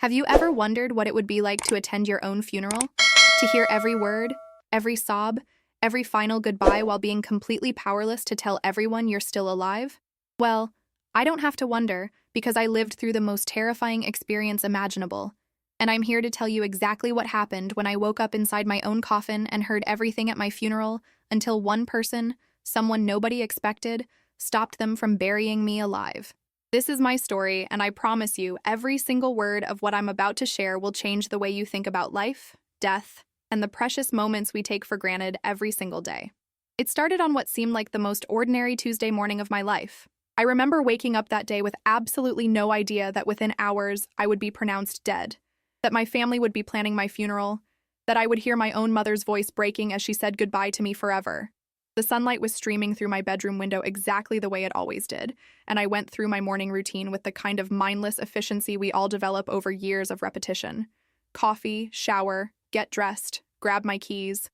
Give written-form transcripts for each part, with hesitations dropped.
Have you ever wondered what it would be like to attend your own funeral? To hear every word, every sob, every final goodbye while being completely powerless to tell everyone you're still alive? Well, I don't have to wonder because I lived through the most terrifying experience imaginable. And I'm here to tell you exactly what happened when I woke up inside my own coffin and heard everything at my funeral until one person, someone nobody expected, stopped them from burying me alive. This is my story, and I promise you, every single word of what I'm about to share will change the way you think about life, death, and the precious moments we take for granted every single day. It started on what seemed like the most ordinary Tuesday morning of my life. I remember waking up that day with absolutely no idea that within hours I would be pronounced dead, that my family would be planning my funeral, that I would hear my own mother's voice breaking as she said goodbye to me forever. The sunlight was streaming through my bedroom window exactly the way it always did, and I went through my morning routine with the kind of mindless efficiency we all develop over years of repetition. Coffee, shower, get dressed, grab my keys.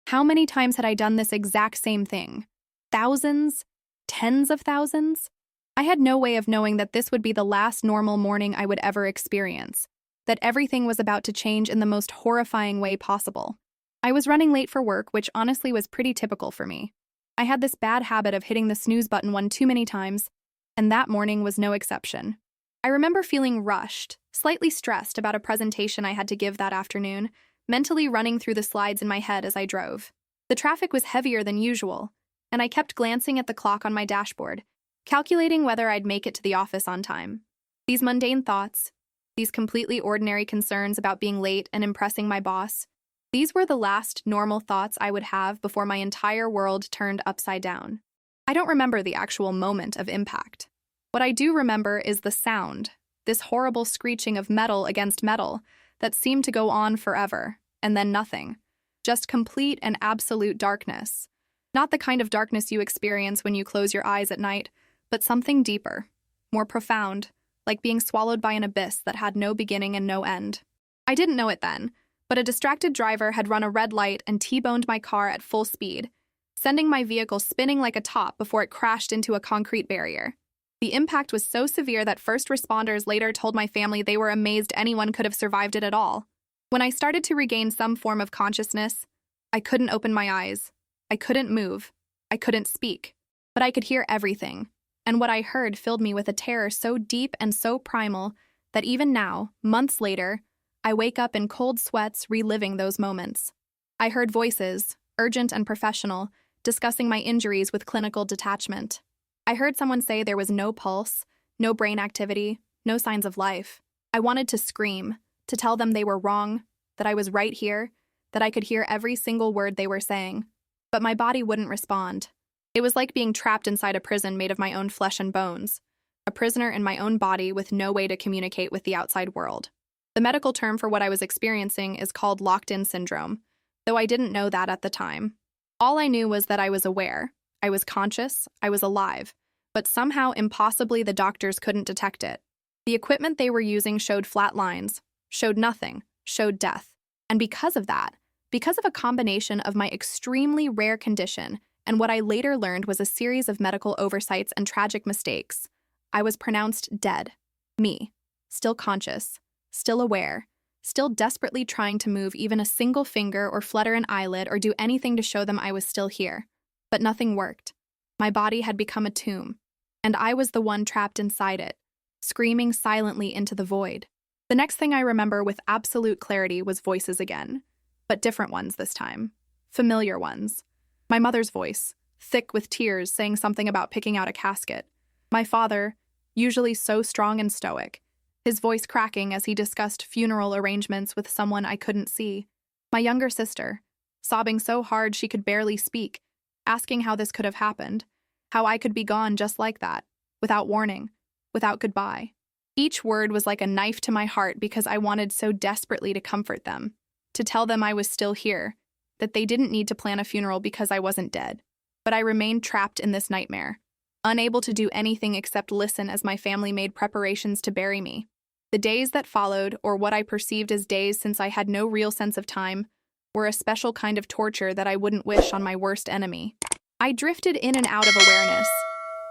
How many times had I done this exact same thing? Thousands? Tens of thousands? I had no way of knowing that this would be the last normal morning I would ever experience, that everything was about to change in the most horrifying way possible. I was running late for work, which honestly was pretty typical for me. I had this bad habit of hitting the snooze button one too many times, and that morning was no exception. I remember feeling rushed, slightly stressed about a presentation I had to give that afternoon, mentally running through the slides in my head as I drove. The traffic was heavier than usual, and I kept glancing at the clock on my dashboard, calculating whether I'd make it to the office on time. These mundane thoughts, these completely ordinary concerns about being late and impressing my boss, these were the last normal thoughts I would have before my entire world turned upside down. I don't remember the actual moment of impact. What I do remember is the sound, this horrible screeching of metal against metal that seemed to go on forever, and then nothing. Just complete and absolute darkness. Not the kind of darkness you experience when you close your eyes at night, but something deeper, more profound, like being swallowed by an abyss that had no beginning and no end. I didn't know it then, but a distracted driver had run a red light and T-boned my car at full speed, sending my vehicle spinning like a top before it crashed into a concrete barrier. The impact was so severe that first responders later told my family they were amazed anyone could have survived it at all. When I started to regain some form of consciousness, I couldn't open my eyes. I couldn't move. I couldn't speak. But I could hear everything, and what I heard filled me with a terror so deep and so primal that even now, months later, I wake up in cold sweats reliving those moments. I heard voices, urgent and professional, discussing my injuries with clinical detachment. I heard someone say there was no pulse, no brain activity, no signs of life. I wanted to scream, to tell them they were wrong, that I was right here, that I could hear every single word they were saying. But my body wouldn't respond. It was like being trapped inside a prison made of my own flesh and bones, a prisoner in my own body with no way to communicate with the outside world. The medical term for what I was experiencing is called locked-in syndrome, though I didn't know that at the time. All I knew was that I was aware, I was conscious, I was alive, but somehow impossibly the doctors couldn't detect it. The equipment they were using showed flat lines, showed nothing, showed death. And because of that, because of a combination of my extremely rare condition and what I later learned was a series of medical oversights and tragic mistakes, I was pronounced dead. Me, still conscious, still aware, still desperately trying to move even a single finger or flutter an eyelid or do anything to show them I was still here. But nothing worked. My body had become a tomb, and I was the one trapped inside it, screaming silently into the void. The next thing I remember with absolute clarity was voices again, but different ones this time. Familiar ones. My mother's voice, thick with tears, saying something about picking out a casket. My father, usually so strong and stoic, his voice cracking as he discussed funeral arrangements with someone I couldn't see. My younger sister, sobbing so hard she could barely speak, asking how this could have happened, how I could be gone just like that, without warning, without goodbye. Each word was like a knife to my heart because I wanted so desperately to comfort them, to tell them I was still here, that they didn't need to plan a funeral because I wasn't dead. But I remained trapped in this nightmare, unable to do anything except listen as my family made preparations to bury me. The days that followed, or what I perceived as days since I had no real sense of time, were a special kind of torture that I wouldn't wish on my worst enemy. I drifted in and out of awareness,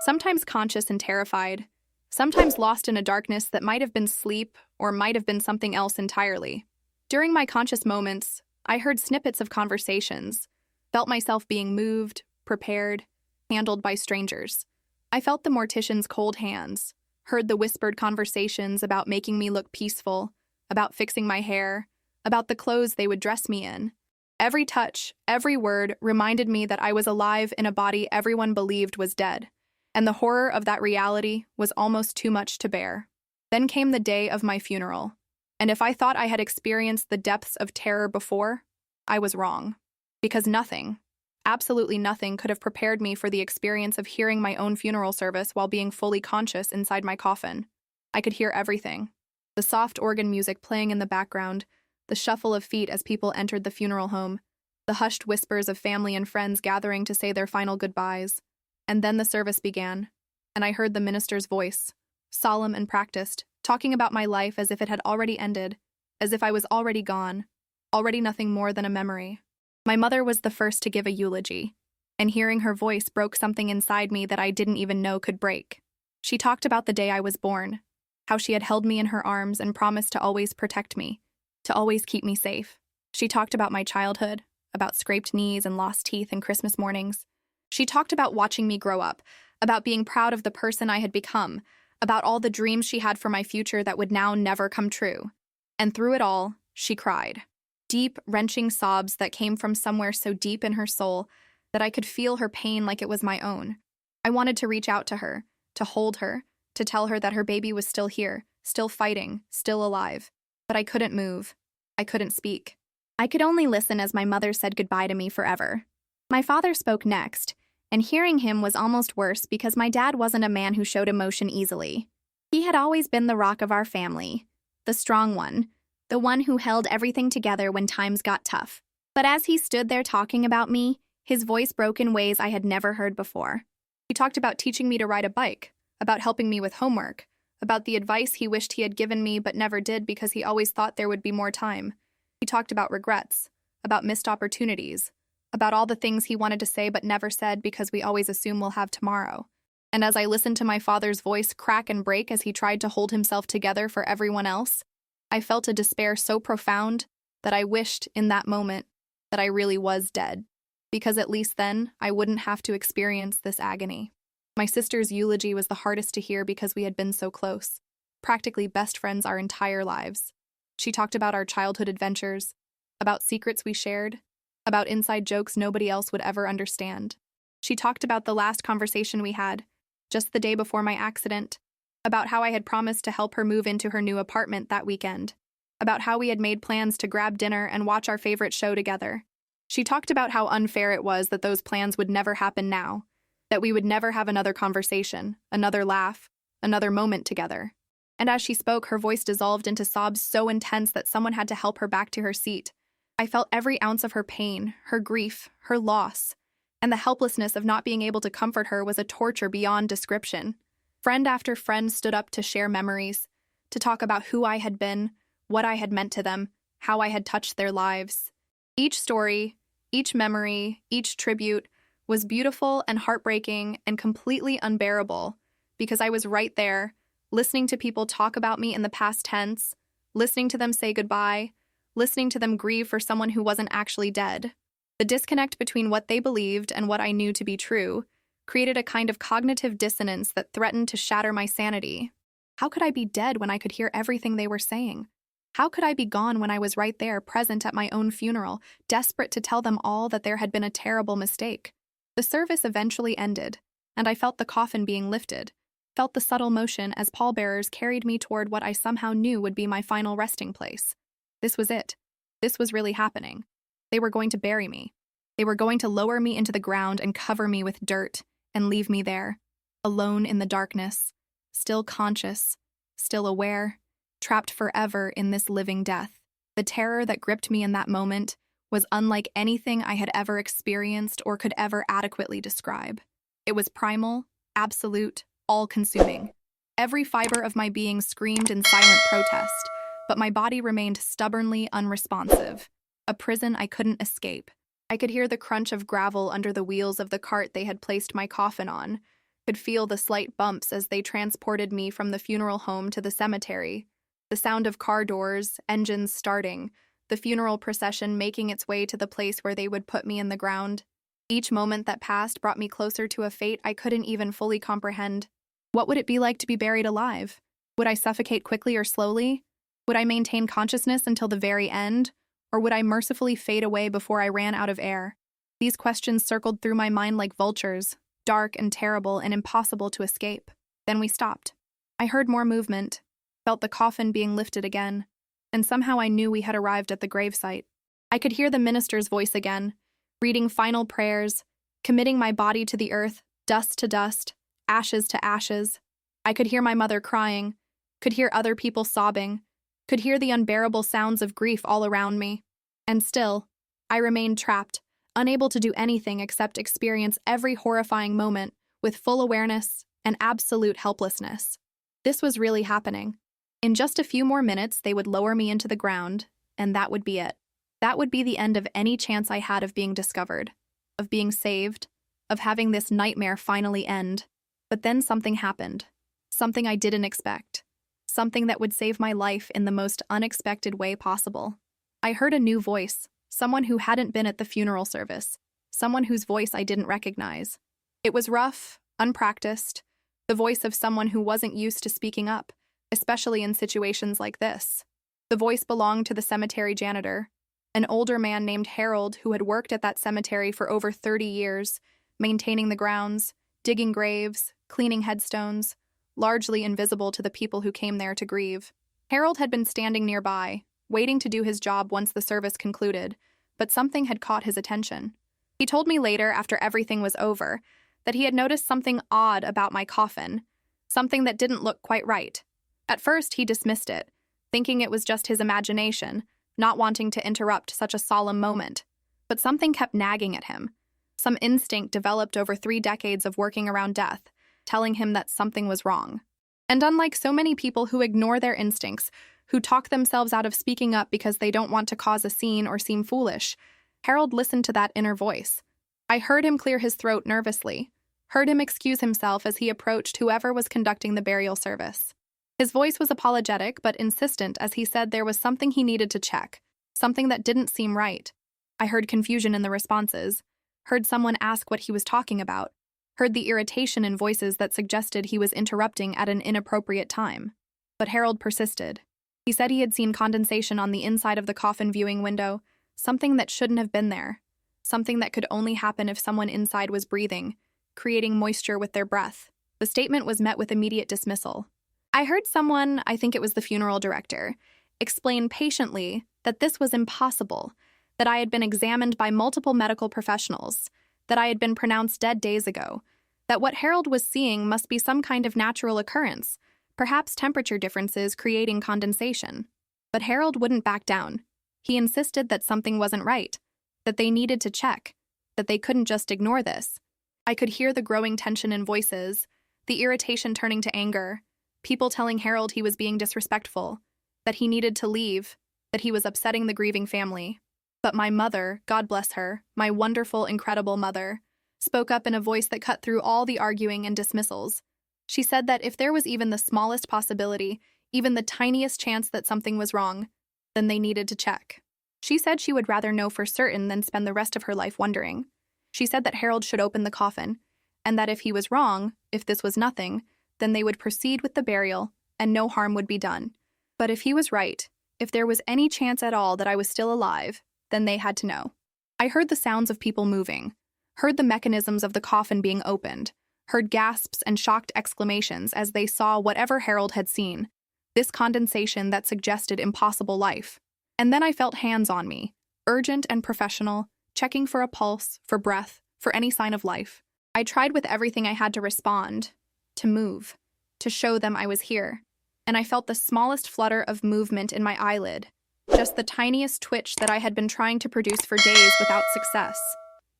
sometimes conscious and terrified, sometimes lost in a darkness that might have been sleep or might have been something else entirely. During my conscious moments, I heard snippets of conversations, felt myself being moved, prepared, handled by strangers. I felt the mortician's cold hands, heard the whispered conversations about making me look peaceful, about fixing my hair, about the clothes they would dress me in. Every touch, every word reminded me that I was alive in a body everyone believed was dead, and the horror of that reality was almost too much to bear. Then came the day of my funeral, and if I thought I had experienced the depths of terror before, I was wrong. Because nothing, absolutely nothing, could have prepared me for the experience of hearing my own funeral service while being fully conscious inside my coffin. I could hear everything. The soft organ music playing in the background, the shuffle of feet as people entered the funeral home, the hushed whispers of family and friends gathering to say their final goodbyes. And then the service began, and I heard the minister's voice, solemn and practiced, talking about my life as if it had already ended, as if I was already gone, already nothing more than a memory. My mother was the first to give a eulogy, and hearing her voice broke something inside me that I didn't even know could break. She talked about the day I was born, how she had held me in her arms and promised to always protect me, to always keep me safe. She talked about my childhood, about scraped knees and lost teeth and Christmas mornings. She talked about watching me grow up, about being proud of the person I had become, about all the dreams she had for my future that would now never come true. And through it all, she cried. Deep, wrenching sobs that came from somewhere so deep in her soul that I could feel her pain like it was my own. I wanted to reach out to her, to hold her, to tell her that her baby was still here, still fighting, still alive. But I couldn't move. I couldn't speak. I could only listen as my mother said goodbye to me forever. My father spoke next, and hearing him was almost worse because my dad wasn't a man who showed emotion easily. He had always been the rock of our family, the strong one, the one who held everything together when times got tough. But as he stood there talking about me, his voice broke in ways I had never heard before. He talked about teaching me to ride a bike, about helping me with homework, about the advice he wished he had given me but never did because he always thought there would be more time. He talked about regrets, about missed opportunities, about all the things he wanted to say but never said because we always assume we'll have tomorrow. And as I listened to my father's voice crack and break as he tried to hold himself together for everyone else, I felt a despair so profound that I wished in that moment that I really was dead, because at least then I wouldn't have to experience this agony. My sister's eulogy was the hardest to hear because we had been so close, practically best friends our entire lives. She talked about our childhood adventures, about secrets we shared, about inside jokes nobody else would ever understand. She talked about the last conversation we had, just the day before my accident, about how I had promised to help her move into her new apartment that weekend, about how we had made plans to grab dinner and watch our favorite show together. She talked about how unfair it was that those plans would never happen now, that we would never have another conversation, another laugh, another moment together. And as she spoke, her voice dissolved into sobs so intense that someone had to help her back to her seat. I felt every ounce of her pain, her grief, her loss, and the helplessness of not being able to comfort her was a torture beyond description. Friend after friend stood up to share memories, to talk about who I had been, what I had meant to them, how I had touched their lives. Each story, each memory, each tribute was beautiful and heartbreaking and completely unbearable because I was right there, listening to people talk about me in the past tense, listening to them say goodbye, listening to them grieve for someone who wasn't actually dead. The disconnect between what they believed and what I knew to be true created a kind of cognitive dissonance that threatened to shatter my sanity. How could I be dead when I could hear everything they were saying? How could I be gone when I was right there, present at my own funeral, desperate to tell them all that there had been a terrible mistake? The service eventually ended, and I felt the coffin being lifted, felt the subtle motion as pallbearers carried me toward what I somehow knew would be my final resting place. This was it. This was really happening. They were going to bury me. They were going to lower me into the ground and cover me with dirt and leave me there, alone in the darkness, still conscious, still aware, trapped forever in this living death. The terror that gripped me in that moment was unlike anything I had ever experienced or could ever adequately describe. It was primal, absolute, all-consuming. Every fiber of my being screamed in silent protest, but my body remained stubbornly unresponsive, a prison I couldn't escape. I could hear the crunch of gravel under the wheels of the cart they had placed my coffin on, Could feel the slight bumps as they transported me from the funeral home to the cemetery. The sound of car doors, engines starting, the funeral procession making its way to the place where they would put me in the ground. Each moment that passed brought me closer to a fate I couldn't even fully comprehend. What would it be like to be buried alive? Would I suffocate quickly or slowly? Would I maintain consciousness until the very end? Or would I mercifully fade away before I ran out of air? These questions circled through my mind like vultures, dark and terrible and impossible to escape. Then we stopped. I heard more movement, felt the coffin being lifted again, and somehow I knew we had arrived at the gravesite. I could hear the minister's voice again, reading final prayers, committing my body to the earth, dust to dust, ashes to ashes. I could hear my mother crying, could hear other people sobbing, could hear the unbearable sounds of grief all around me. And still, I remained trapped, unable to do anything except experience every horrifying moment with full awareness and absolute helplessness. This was really happening. In just a few more minutes, they would lower me into the ground, and that would be it. That would be the end of any chance I had of being discovered, of being saved, of having this nightmare finally end. But then something happened. Something I didn't expect. Something that would save my life in the most unexpected way possible. I heard a new voice, someone who hadn't been at the funeral service, someone whose voice I didn't recognize. It was rough, unpracticed, the voice of someone who wasn't used to speaking up, especially in situations like this. The voice belonged to the cemetery janitor, an older man named Harold who had worked at that cemetery for over 30 years, maintaining the grounds, digging graves, cleaning headstones, largely invisible to the people who came there to grieve. Harold had been standing nearby, waiting to do his job once the service concluded, but something had caught his attention. He told me later, after everything was over, that he had noticed something odd about my coffin, something that didn't look quite right. At first, he dismissed it, thinking it was just his imagination, not wanting to interrupt such a solemn moment. But something kept nagging at him. Some instinct developed over 3 decades of working around death, telling him that something was wrong. And unlike so many people who ignore their instincts, who talk themselves out of speaking up because they don't want to cause a scene or seem foolish, Harold listened to that inner voice. I heard him clear his throat nervously, heard him excuse himself as he approached whoever was conducting the burial service. His voice was apologetic but insistent as he said there was something he needed to check, something that didn't seem right. I heard confusion in the responses, heard someone ask what he was talking about, heard the irritation in voices that suggested he was interrupting at an inappropriate time. But Harold persisted. He said he had seen condensation on the inside of the coffin viewing window, something that shouldn't have been there, something that could only happen if someone inside was breathing, creating moisture with their breath. The statement was met with immediate dismissal. I heard someone, I think it was the funeral director, explain patiently that this was impossible, that I had been examined by multiple medical professionals, that I had been pronounced dead days ago, that what Harold was seeing must be some kind of natural occurrence, perhaps temperature differences creating condensation. But Harold wouldn't back down. He insisted that something wasn't right, that they needed to check, that they couldn't just ignore this. I could hear the growing tension in voices, the irritation turning to anger, people telling Harold he was being disrespectful, that he needed to leave, that he was upsetting the grieving family. But my mother, God bless her, my wonderful, incredible mother, spoke up in a voice that cut through all the arguing and dismissals. She said that if there was even the smallest possibility, even the tiniest chance that something was wrong, then they needed to check. She said she would rather know for certain than spend the rest of her life wondering. She said that Harold should open the coffin, and that if he was wrong, if this was nothing, then they would proceed with the burial, and no harm would be done. But if he was right, if there was any chance at all that I was still alive, then they had to know. I heard the sounds of people moving, heard the mechanisms of the coffin being opened, heard gasps and shocked exclamations as they saw whatever Harold had seen, this condensation that suggested impossible life. And then I felt hands on me, urgent and professional, checking for a pulse, for breath, for any sign of life. I tried with everything I had to respond, to move, to show them I was here. And I felt the smallest flutter of movement in my eyelid, just the tiniest twitch that I had been trying to produce for days without success.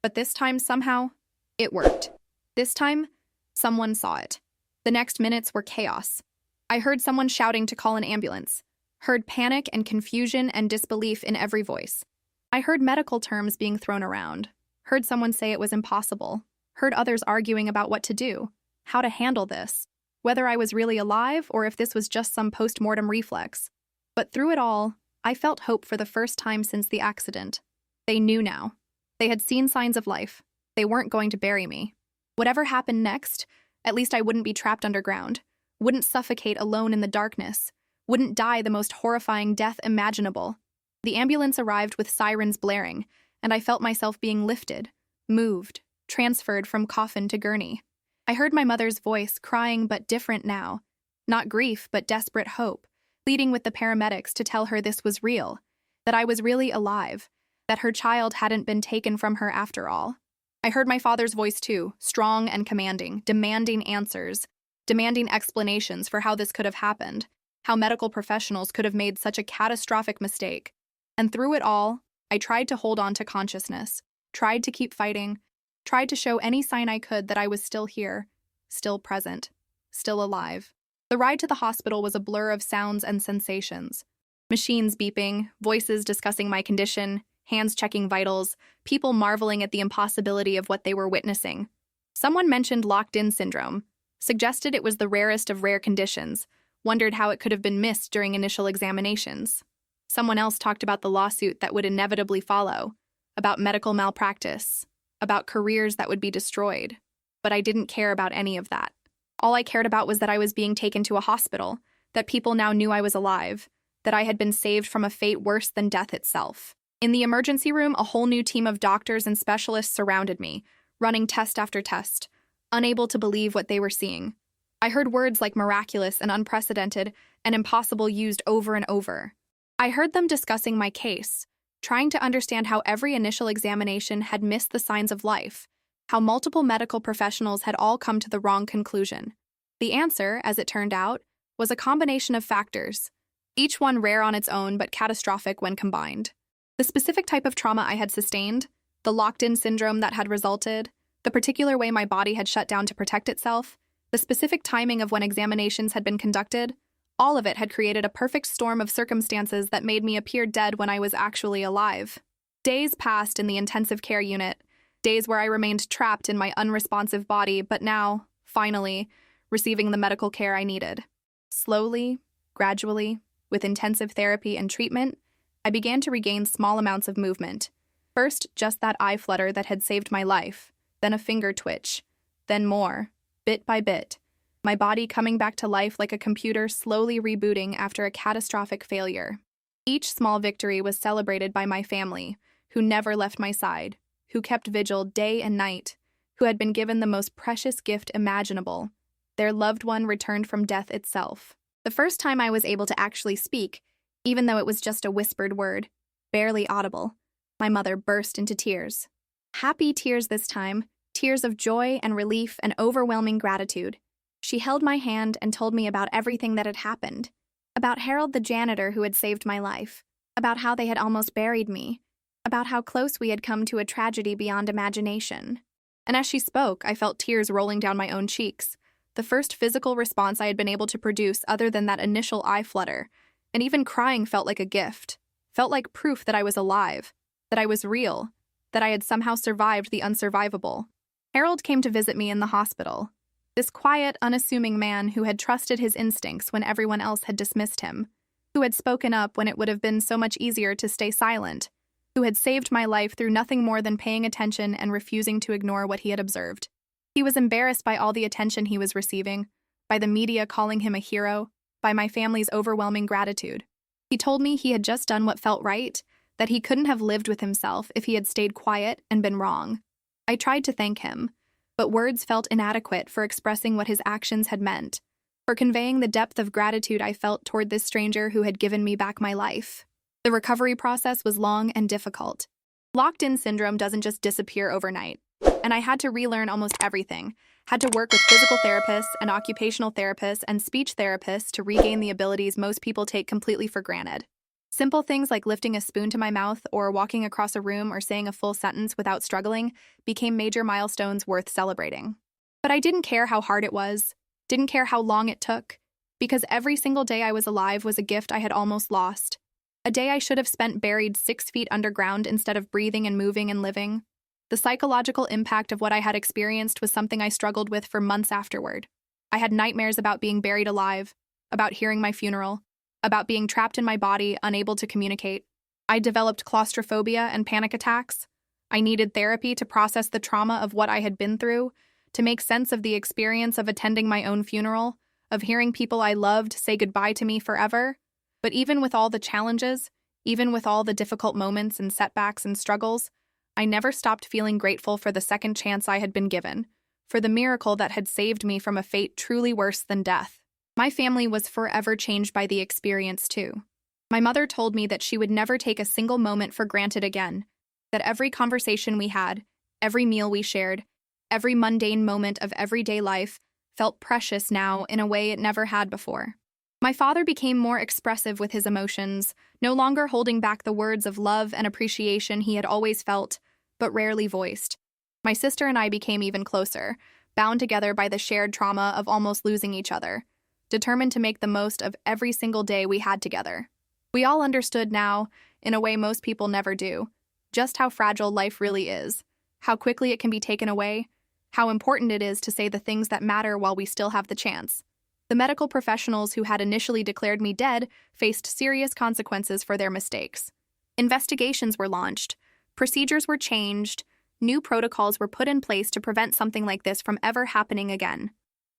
But this time, somehow, it worked. This time, someone saw it. The next minutes were chaos. I heard someone shouting to call an ambulance, heard panic and confusion and disbelief in every voice. I heard medical terms being thrown around, heard someone say it was impossible, heard others arguing about what to do. how to handle this, whether I was really alive or if this was just some post-mortem reflex. But through it all, I felt hope for the first time since the accident. They knew now. They had seen signs of life. They weren't going to bury me. Whatever happened next, at least I wouldn't be trapped underground, wouldn't suffocate alone in the darkness, wouldn't die the most horrifying death imaginable. The ambulance arrived with sirens blaring, and I felt myself being lifted, moved, transferred from coffin to gurney. I heard my mother's voice, crying but different now. Not grief, but desperate hope, pleading with the paramedics to tell her this was real, that I was really alive, that her child hadn't been taken from her after all. I heard my father's voice too, strong and commanding, demanding answers, demanding explanations for how this could have happened, how medical professionals could have made such a catastrophic mistake. And through it all, I tried to hold on to consciousness, tried to keep fighting, tried to show any sign I could that I was still here, still present, still alive. The ride to the hospital was a blur of sounds and sensations. Machines beeping, voices discussing my condition, hands checking vitals, people marveling at the impossibility of what they were witnessing. Someone mentioned locked-in syndrome, suggested it was the rarest of rare conditions, wondered how it could have been missed during initial examinations. Someone else talked about the lawsuit that would inevitably follow, about medical malpractice, about careers that would be destroyed. But I didn't care about any of that. All I cared about was that I was being taken to a hospital, that people now knew I was alive, that I had been saved from a fate worse than death itself. In the emergency room, a whole new team of doctors and specialists surrounded me, running test after test, unable to believe what they were seeing. I heard words like miraculous and unprecedented and impossible used over and over. I heard them discussing my case, trying to understand how every initial examination had missed the signs of life, how multiple medical professionals had all come to the wrong conclusion. The answer, as it turned out, was a combination of factors, each one rare on its own but catastrophic when combined. The specific type of trauma I had sustained, the locked-in syndrome that had resulted, the particular way my body had shut down to protect itself, the specific timing of when examinations had been conducted, all of it had created a perfect storm of circumstances that made me appear dead when I was actually alive. Days passed in the intensive care unit, days where I remained trapped in my unresponsive body, but now, finally, receiving the medical care I needed. Slowly, gradually, with intensive therapy and treatment, I began to regain small amounts of movement. First, just that eye flutter that had saved my life, then a finger twitch, then more, bit by bit, my body coming back to life like a computer slowly rebooting after a catastrophic failure. Each small victory was celebrated by my family, who never left my side, who kept vigil day and night, who had been given the most precious gift imaginable, their loved one returned from death itself. The first time I was able to actually speak, even though it was just a whispered word, barely audible, my mother burst into tears. Happy tears this time, tears of joy and relief and overwhelming gratitude. She held my hand and told me about everything that had happened, about Harold the janitor who had saved my life, about how they had almost buried me, about how close we had come to a tragedy beyond imagination. And as she spoke, I felt tears rolling down my own cheeks, the first physical response I had been able to produce other than that initial eye flutter. And even crying felt like a gift, felt like proof that I was alive, that I was real, that I had somehow survived the unsurvivable. Harold came to visit me in the hospital. This quiet, unassuming man who had trusted his instincts when everyone else had dismissed him, who had spoken up when it would have been so much easier to stay silent, who had saved my life through nothing more than paying attention and refusing to ignore what he had observed. He was embarrassed by all the attention he was receiving, by the media calling him a hero, by my family's overwhelming gratitude. He told me he had just done what felt right, that he couldn't have lived with himself if he had stayed quiet and been wrong. I tried to thank him, but words felt inadequate for expressing what his actions had meant, for conveying the depth of gratitude I felt toward this stranger who had given me back my life. The recovery process was long and difficult. Locked-in syndrome doesn't just disappear overnight, and I had to relearn almost everything, had to work with physical therapists and occupational therapists and speech therapists to regain the abilities most people take completely for granted. Simple things like lifting a spoon to my mouth or walking across a room or saying a full sentence without struggling became major milestones worth celebrating. But I didn't care how hard it was, didn't care how long it took, because every single day I was alive was a gift I had almost lost. A day I should have spent buried 6 feet underground instead of breathing and moving and living. The psychological impact of what I had experienced was something I struggled with for months afterward. I had nightmares about being buried alive, about hearing my funeral, about being trapped in my body, unable to communicate. I developed claustrophobia and panic attacks. I needed therapy to process the trauma of what I had been through, to make sense of the experience of attending my own funeral, of hearing people I loved say goodbye to me forever. But even with all the challenges, even with all the difficult moments and setbacks and struggles, I never stopped feeling grateful for the second chance I had been given, for the miracle that had saved me from a fate truly worse than death. My family was forever changed by the experience, too. My mother told me that she would never take a single moment for granted again, that every conversation we had, every meal we shared, every mundane moment of everyday life felt precious now in a way it never had before. My father became more expressive with his emotions, no longer holding back the words of love and appreciation he had always felt, but rarely voiced. My sister and I became even closer, bound together by the shared trauma of almost losing each other, determined to make the most of every single day we had together. We all understood now, in a way most people never do, just how fragile life really is, how quickly it can be taken away, how important it is to say the things that matter while we still have the chance. The medical professionals who had initially declared me dead faced serious consequences for their mistakes. Investigations were launched, procedures were changed, new protocols were put in place to prevent something like this from ever happening again.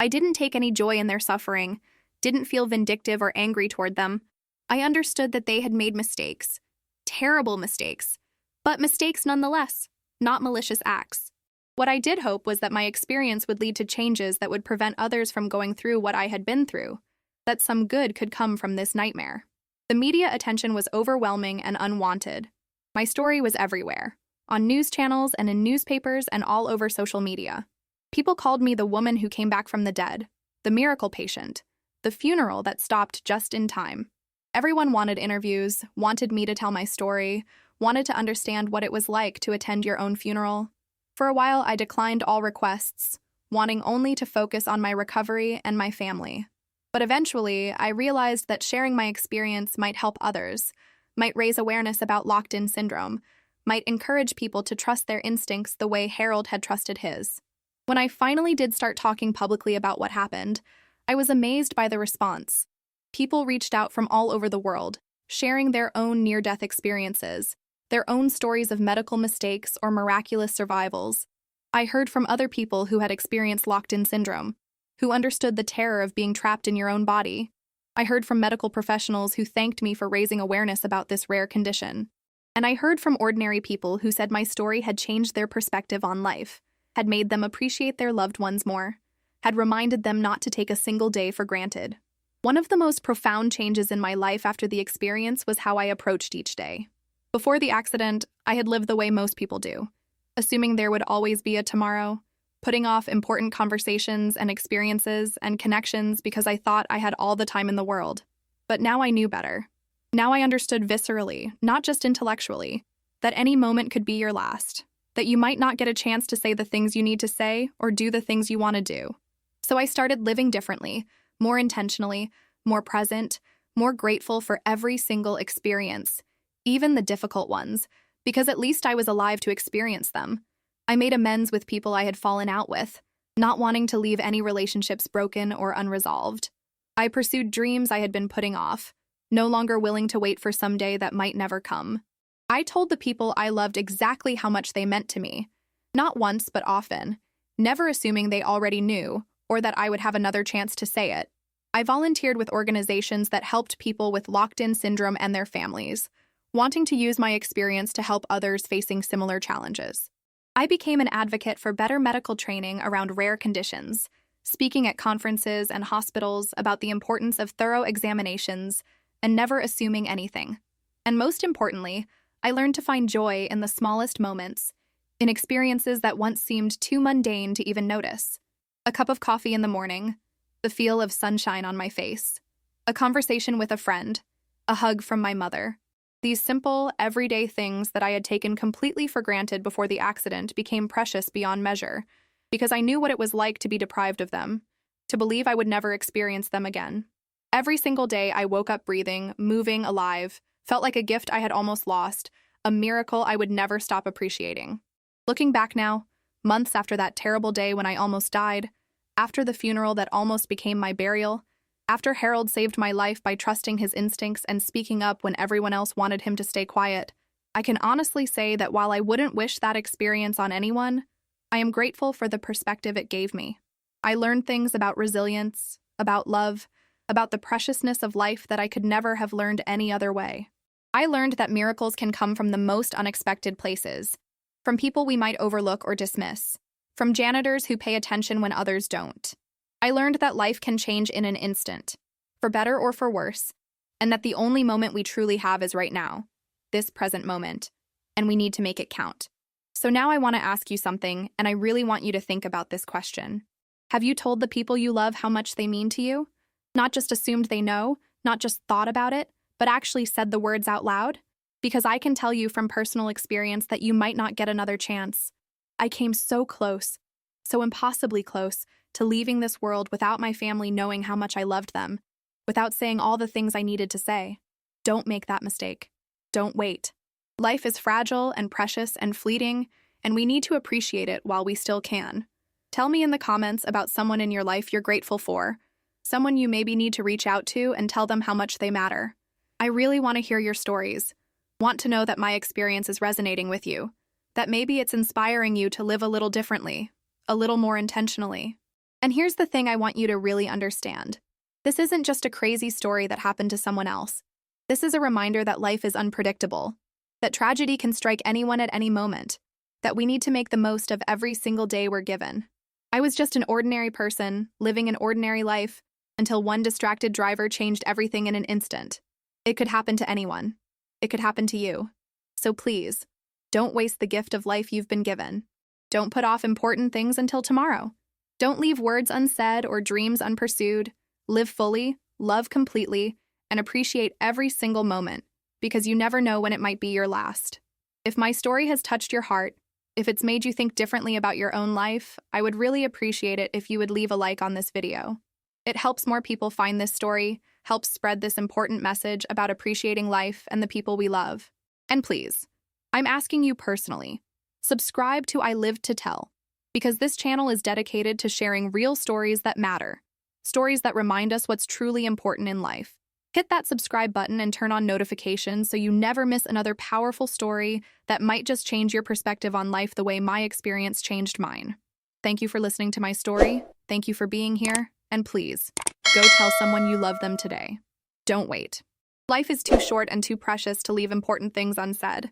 I didn't take any joy in their suffering, didn't feel vindictive or angry toward them. I understood that they had made mistakes, terrible mistakes, but mistakes nonetheless, not malicious acts. What I did hope was that my experience would lead to changes that would prevent others from going through what I had been through, that some good could come from this nightmare. The media attention was overwhelming and unwanted. My story was everywhere, on news channels and in newspapers and all over social media. People called me the woman who came back from the dead, the miracle patient, the funeral that stopped just in time. Everyone wanted interviews, wanted me to tell my story, wanted to understand what it was like to attend your own funeral. For a while, I declined all requests, wanting only to focus on my recovery and my family. But eventually, I realized that sharing my experience might help others, might raise awareness about locked-in syndrome, might encourage people to trust their instincts the way Harold had trusted his. When I finally did start talking publicly about what happened, I was amazed by the response. People reached out from all over the world, sharing their own near-death experiences, their own stories of medical mistakes or miraculous survivals. I heard from other people who had experienced locked-in syndrome, who understood the terror of being trapped in your own body. I heard from medical professionals who thanked me for raising awareness about this rare condition. And I heard from ordinary people who said my story had changed their perspective on life, had made them appreciate their loved ones more, had reminded them not to take a single day for granted. One of the most profound changes in my life after the experience was how I approached each day. Before the accident, I had lived the way most people do, assuming there would always be a tomorrow, putting off important conversations and experiences and connections because I thought I had all the time in the world. But now I knew better. Now I understood viscerally, not just intellectually, that any moment could be your last, that you might not get a chance to say the things you need to say or do the things you want to do. So I started living differently, more intentionally, more present, more grateful for every single experience, even the difficult ones, because at least I was alive to experience them. I made amends with people I had fallen out with, not wanting to leave any relationships broken or unresolved. I pursued dreams I had been putting off, no longer willing to wait for some day that might never come. I told the people I loved exactly how much they meant to me, not once but often, never assuming they already knew or that I would have another chance to say it. I volunteered with organizations that helped people with locked-in syndrome and their families, wanting to use my experience to help others facing similar challenges. I became an advocate for better medical training around rare conditions, speaking at conferences and hospitals about the importance of thorough examinations and never assuming anything. And most importantly, I learned to find joy in the smallest moments, in experiences that once seemed too mundane to even notice. A cup of coffee in the morning, the feel of sunshine on my face, a conversation with a friend, a hug from my mother. These simple, everyday things that I had taken completely for granted before the accident became precious beyond measure, because I knew what it was like to be deprived of them, to believe I would never experience them again. Every single day I woke up breathing, moving, alive, felt like a gift I had almost lost, a miracle I would never stop appreciating. Looking back now, months after that terrible day when I almost died, after the funeral that almost became my burial, after Harold saved my life by trusting his instincts and speaking up when everyone else wanted him to stay quiet, I can honestly say that while I wouldn't wish that experience on anyone, I am grateful for the perspective it gave me. I learned things about resilience, about love, about the preciousness of life that I could never have learned any other way. I learned that miracles can come from the most unexpected places, from people we might overlook or dismiss, from janitors who pay attention when others don't. I learned that life can change in an instant, for better or for worse, and that the only moment we truly have is right now, this present moment, and we need to make it count. So now I want to ask you something, and I really want you to think about this question. Have you told the people you love how much they mean to you? Not just assumed they know, not just thought about it, but actually said the words out loud? Because I can tell you from personal experience that you might not get another chance. I came so close, so impossibly close, to leaving this world without my family knowing how much I loved them, without saying all the things I needed to say. Don't make that mistake. Don't wait. Life is fragile and precious and fleeting, and we need to appreciate it while we still can. Tell me in the comments about someone in your life you're grateful for, someone you maybe need to reach out to and tell them how much they matter. I really want to hear your stories. Want to know that my experience is resonating with you, that maybe it's inspiring you to live a little differently, a little more intentionally. And here's the thing I want you to really understand. This isn't just a crazy story that happened to someone else. This is a reminder that life is unpredictable, that tragedy can strike anyone at any moment, that we need to make the most of every single day we're given. I was just an ordinary person, living an ordinary life, until one distracted driver changed everything in an instant. It could happen to anyone. It could happen to you. So please, don't waste the gift of life you've been given. Don't put off important things until tomorrow. Don't leave words unsaid or dreams unpursued. Live fully, love completely, and appreciate every single moment, because you never know when it might be your last. If my story has touched your heart, if it's made you think differently about your own life, I would really appreciate it if you would leave a like on this video. It helps more people find this story, helps spread this important message about appreciating life and the people we love. And please, I'm asking you personally, subscribe to I Lived to Tell, because this channel is dedicated to sharing real stories that matter, stories that remind us what's truly important in life. Hit that subscribe button and turn on notifications so you never miss another powerful story that might just change your perspective on life the way my experience changed mine. Thank you for listening to my story. Thank you for being here. And please, go tell someone you love them today. Don't wait. Life is too short and too precious to leave important things unsaid.